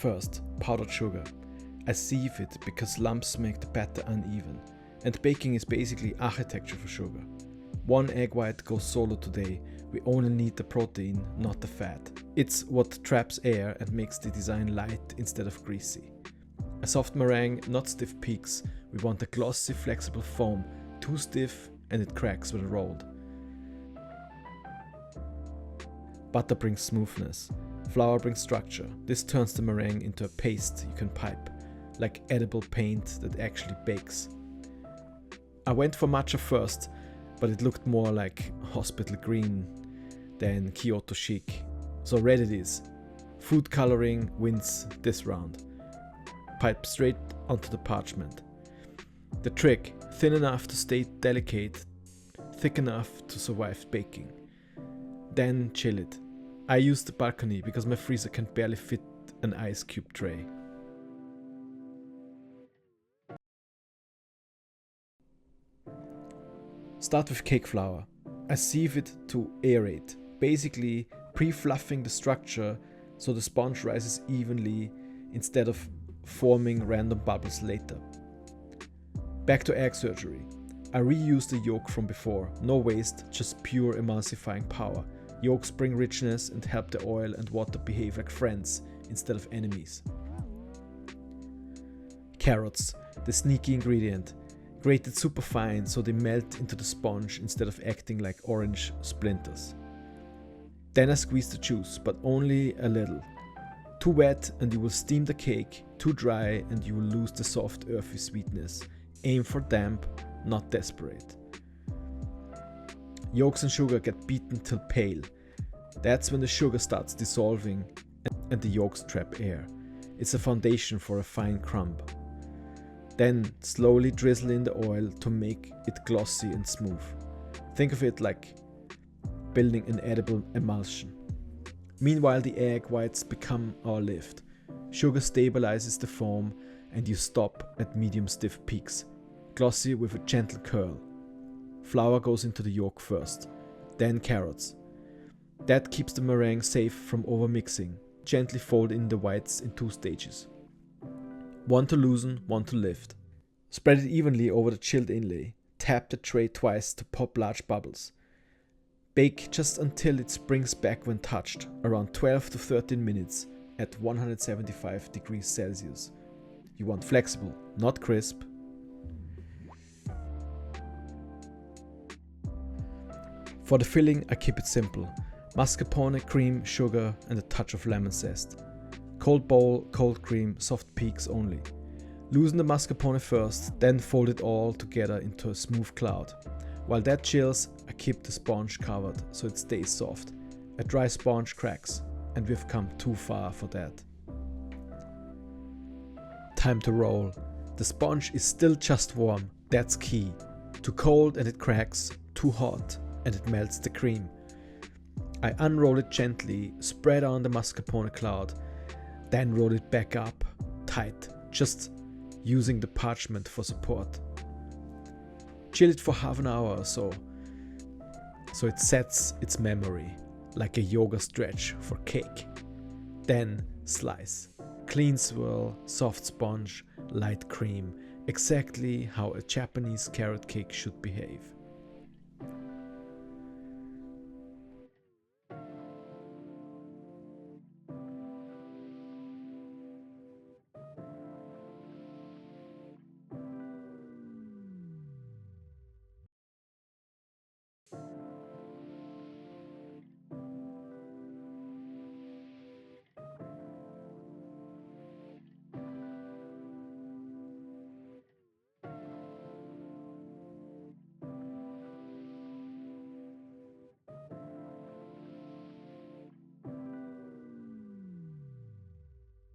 First, powdered sugar. I sieve it because lumps make the batter uneven, and baking is basically architecture for sugar. One egg white goes solo today. We only need the protein, not the fat. It's what traps air and makes the design light instead of greasy. A soft meringue, not stiff peaks. We want a glossy, flexible foam. Too stiff and it cracks when rolled. Butter brings smoothness. Flour brings structure. This turns the meringue into a paste you can pipe, like edible paint that actually bakes. I went for matcha first, but it looked more like hospital green than Kyoto chic. So red it is. Food coloring wins this round. Pipe straight onto the parchment. The trick, thin enough to stay delicate, thick enough to survive baking. Then chill it. I used the balcony because my freezer can barely fit an ice cube tray. Start with cake flour. I sieve it to aerate, basically pre-fluffing the structure so the sponge rises evenly instead of forming random bubbles later. Back to egg surgery. I reused the yolk from before, no waste, just pure emulsifying power. Yolks bring richness and help the oil and water behave like friends instead of enemies. Carrots, the sneaky ingredient. Grated super fine so they melt into the sponge instead of acting like orange splinters. Then I squeeze the juice, but only a little. Too wet and you will steam the cake, too dry and you will lose the soft earthy sweetness. Aim for damp, not desperate. Yolks and sugar get beaten till pale. That's when the sugar starts dissolving and the yolks trap air. It's a foundation for a fine crumb. Then slowly drizzle in the oil to make it glossy and smooth. Think of it like building an edible emulsion. Meanwhile, the egg whites become our lift. Sugar stabilizes the foam and you stop at medium stiff peaks, glossy with a gentle curl. Flour goes into the yolk first, then carrots. That keeps the meringue safe from overmixing. Gently fold in the whites in 2 stages. One to loosen, one to lift. Spread it evenly over the chilled inlay. Tap the tray twice to pop large bubbles. Bake just until it springs back when touched, around 12 to 13 minutes at 175 degrees Celsius. You want flexible, not crisp. For the filling, I keep it simple. Mascarpone, cream, sugar and a touch of lemon zest. Cold bowl, cold cream, soft peaks only. Loosen the mascarpone first, then fold it all together into a smooth cloud. While that chills, I keep the sponge covered so it stays soft. A dry sponge cracks, and we've come too far for that. Time to roll. The sponge is still just warm, that's key. Too cold and it cracks, too hot and it melts the cream. I unroll it gently, spread on the mascarpone cloud, then roll it back up, tight, just using the parchment for support. Chill it for half an hour or so it sets its memory, like a yoga stretch for cake. Then slice. Clean swirl, soft sponge, light cream, exactly how a Japanese carrot cake should behave.